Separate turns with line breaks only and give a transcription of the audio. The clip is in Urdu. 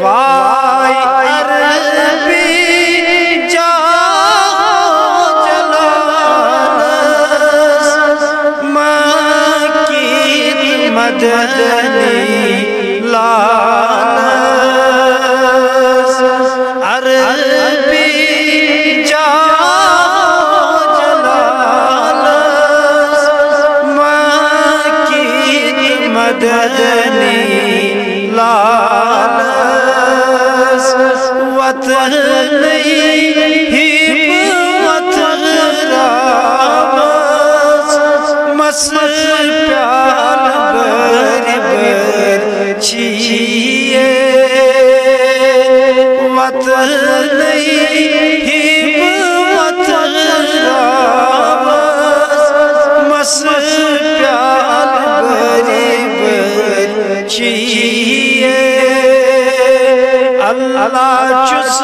وای عربی جاؤ جلالس مکید مدنی لالس عربی جاؤ جلالس مکید مدنی لالس وطن ہی وطن رامس مس پیال بر بر چیئے وطن ہی وطن رامس مس پیال بر بر چیئے اللہ چس